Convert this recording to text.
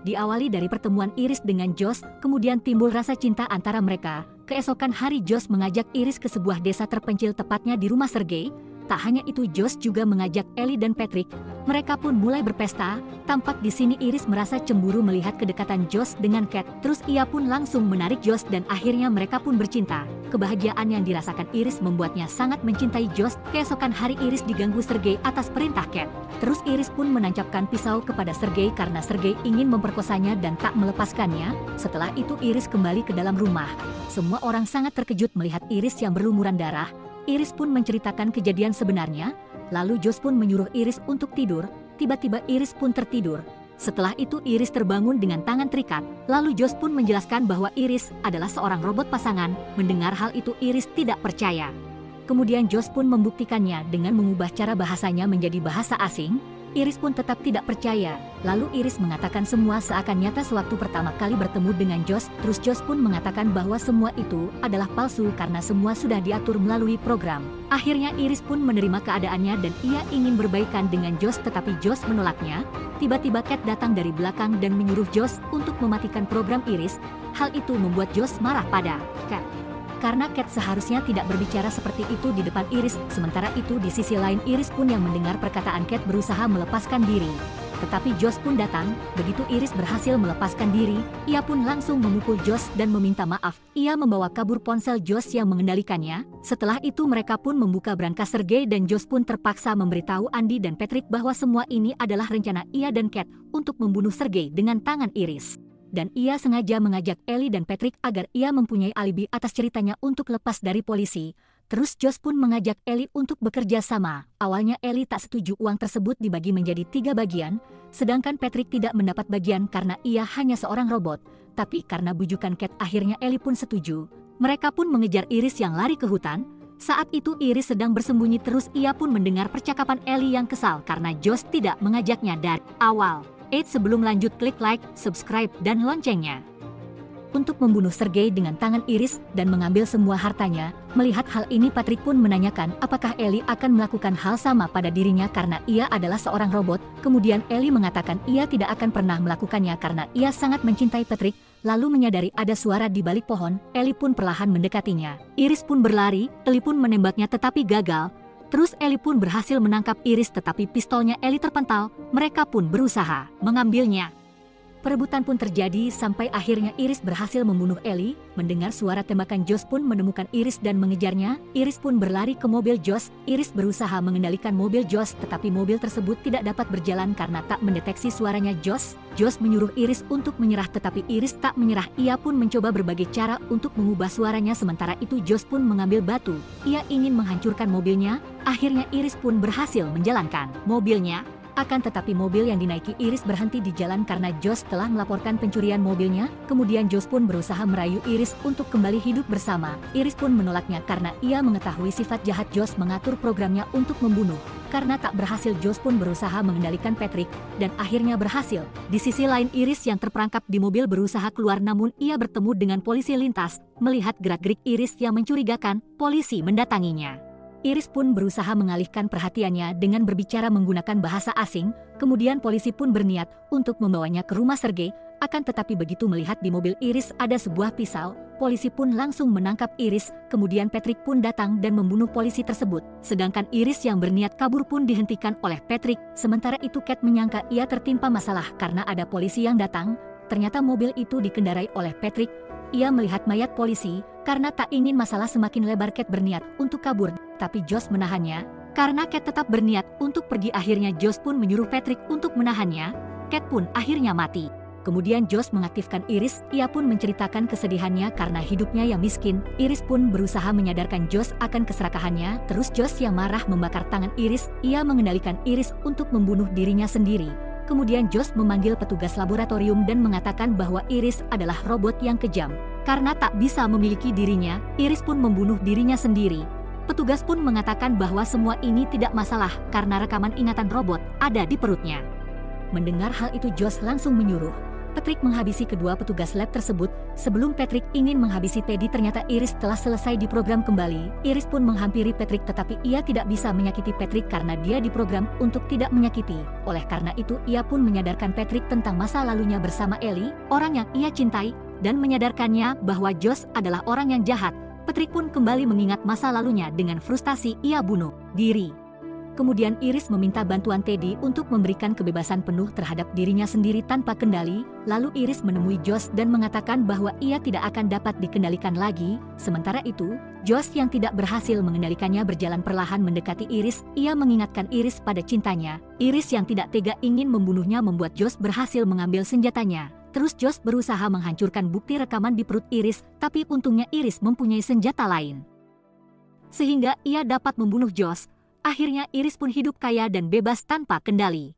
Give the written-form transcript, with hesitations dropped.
Diawali dari pertemuan Iris dengan Josh, kemudian timbul rasa cinta antara mereka. Keesokan hari Josh mengajak Iris ke sebuah desa terpencil tepatnya di rumah Sergei. Tak hanya itu, Josh juga mengajak Ellie dan Patrick. Mereka pun mulai berpesta. Tampak di sini Iris merasa cemburu melihat kedekatan Josh dengan Kat. Terus ia pun langsung menarik Josh dan akhirnya mereka pun bercinta. Kebahagiaan yang dirasakan Iris membuatnya sangat mencintai Josh. Keesokan hari Iris diganggu Sergei atas perintah Kat. Terus Iris pun menancapkan pisau kepada Sergei karena Sergei ingin memperkosanya dan tak melepaskannya. Setelah itu Iris kembali ke dalam rumah. Semua orang sangat terkejut melihat Iris yang berlumuran darah. Iris pun menceritakan kejadian sebenarnya, lalu Josh pun menyuruh Iris untuk tidur. Tiba-tiba Iris pun tertidur. Setelah itu Iris terbangun dengan tangan terikat, lalu Josh pun menjelaskan bahwa Iris adalah seorang robot pasangan. Mendengar hal itu Iris tidak percaya. Kemudian Josh pun membuktikannya dengan mengubah cara bahasanya menjadi bahasa asing. Iris pun tetap tidak percaya. Lalu Iris mengatakan semua seakan nyata sewaktu pertama kali bertemu dengan Josh. Terus Josh pun mengatakan bahwa semua itu adalah palsu karena semua sudah diatur melalui program. Akhirnya Iris pun menerima keadaannya dan ia ingin berbaikan dengan Josh, tetapi Josh menolaknya. Tiba-tiba Kat datang dari belakang dan menyuruh Josh untuk mematikan program Iris. Hal itu membuat Josh marah pada Kat. Karena Kat seharusnya tidak berbicara seperti itu di depan Iris. Sementara itu di sisi lain Iris pun yang mendengar perkataan Kat berusaha melepaskan diri. Tetapi Josh pun datang. Begitu Iris berhasil melepaskan diri, ia pun langsung memukul Josh dan meminta maaf. Ia membawa kabur ponsel Josh yang mengendalikannya. Setelah itu mereka pun membuka brankas Sergei dan Josh pun terpaksa memberitahu Andy dan Patrick bahwa semua ini adalah rencana ia dan Kat untuk membunuh Sergei dengan tangan Iris. Dan ia sengaja mengajak Ellie dan Patrick agar ia mempunyai alibi atas ceritanya untuk lepas dari polisi. Terus Josh pun mengajak Ellie untuk bekerja sama. Awalnya Ellie tak setuju uang tersebut dibagi menjadi 3 bagian, sedangkan Patrick tidak mendapat bagian karena ia hanya seorang robot. Tapi karena bujukan Kat akhirnya Ellie pun setuju. Mereka pun mengejar Iris yang lari ke hutan. Saat itu Iris sedang bersembunyi, terus ia pun mendengar percakapan Ellie yang kesal karena Josh tidak mengajaknya dari awal. Sebelum lanjut klik like, subscribe, dan loncengnya. Untuk membunuh Sergei dengan tangan Iris dan mengambil semua hartanya. Melihat hal ini Patrick pun menanyakan apakah Ellie akan melakukan hal sama pada dirinya karena ia adalah seorang robot. Kemudian Ellie mengatakan ia tidak akan pernah melakukannya karena ia sangat mencintai Patrick. Lalu menyadari ada suara di balik pohon, Ellie pun perlahan mendekatinya. Iris pun berlari, Ellie pun menembaknya tetapi gagal. Terus Ellie pun berhasil menangkap Iris tetapi pistolnya Ellie terpental. Mereka pun berusaha mengambilnya. Perebutan pun terjadi sampai akhirnya Iris berhasil membunuh Ellie. Mendengar suara tembakan Josh pun menemukan Iris dan mengejarnya. Iris pun berlari ke mobil Josh. Iris berusaha mengendalikan mobil Josh tetapi mobil tersebut tidak dapat berjalan karena tak mendeteksi suaranya Josh. Josh menyuruh Iris untuk menyerah tetapi Iris tak menyerah. Ia pun mencoba berbagai cara untuk mengubah suaranya. Sementara itu Josh pun mengambil batu. Ia ingin menghancurkan mobilnya. Akhirnya Iris pun berhasil menjalankan mobilnya. Akan tetapi mobil yang dinaiki Iris berhenti di jalan karena Josh telah melaporkan pencurian mobilnya. Kemudian Josh pun berusaha merayu Iris untuk kembali hidup bersama. Iris pun menolaknya karena ia mengetahui sifat jahat Josh mengatur programnya untuk membunuh. Karena tak berhasil Josh pun berusaha mengendalikan Patrick dan akhirnya berhasil. Di sisi lain Iris yang terperangkap di mobil berusaha keluar namun ia bertemu dengan polisi lintas. Melihat gerak-gerik Iris yang mencurigakan, polisi mendatanginya. Iris pun berusaha mengalihkan perhatiannya dengan berbicara menggunakan bahasa asing. Kemudian polisi pun berniat untuk membawanya ke rumah Sergei. Akan tetapi begitu melihat di mobil Iris ada sebuah pisau, polisi pun langsung menangkap Iris. Kemudian Patrick pun datang dan membunuh polisi tersebut. Sedangkan Iris yang berniat kabur pun dihentikan oleh Patrick. Sementara itu Kat menyangka ia tertimpa masalah karena ada polisi yang datang. Ternyata mobil itu dikendarai oleh Patrick. Ia melihat mayat polisi. Karena tak ingin masalah semakin lebar, Kat berniat untuk kabur. Tapi Josh menahannya. Karena Kat tetap berniat untuk pergi, akhirnya Josh pun menyuruh Patrick untuk menahannya. Kat pun akhirnya mati. Kemudian Josh mengaktifkan Iris. Ia pun menceritakan kesedihannya karena hidupnya yang miskin. Iris pun berusaha menyadarkan Josh akan keserakahannya. Terus Josh yang marah membakar tangan Iris. Ia mengendalikan Iris untuk membunuh dirinya sendiri. Kemudian Josh memanggil petugas laboratorium dan mengatakan bahwa Iris adalah robot yang kejam. Karena tak bisa memiliki dirinya, Iris pun membunuh dirinya sendiri. Petugas pun mengatakan bahwa semua ini tidak masalah karena rekaman ingatan robot ada di perutnya. Mendengar hal itu Josh langsung menyuruh Patrick menghabisi kedua petugas lab tersebut. Sebelum Patrick ingin menghabisi Teddy, ternyata Iris telah selesai diprogram kembali. Iris pun menghampiri Patrick, tetapi ia tidak bisa menyakiti Patrick karena dia diprogram untuk tidak menyakiti. Oleh karena itu, ia pun menyadarkan Patrick tentang masa lalunya bersama Ellie, orang yang ia cintai, dan menyadarkannya bahwa Josh adalah orang yang jahat. Patrick pun kembali mengingat masa lalunya. Dengan frustasi, ia bunuh diri. Kemudian Iris meminta bantuan Teddy untuk memberikan kebebasan penuh terhadap dirinya sendiri tanpa kendali. Lalu Iris menemui Josh dan mengatakan bahwa ia tidak akan dapat dikendalikan lagi. Sementara itu, Josh yang tidak berhasil mengendalikannya berjalan perlahan mendekati Iris. Ia mengingatkan Iris pada cintanya. Iris yang tidak tega ingin membunuhnya membuat Josh berhasil mengambil senjatanya. Terus Josh berusaha menghancurkan bukti rekaman di perut Iris, tapi untungnya Iris mempunyai senjata lain, sehingga ia dapat membunuh Josh. Akhirnya Iris pun hidup kaya dan bebas tanpa kendali.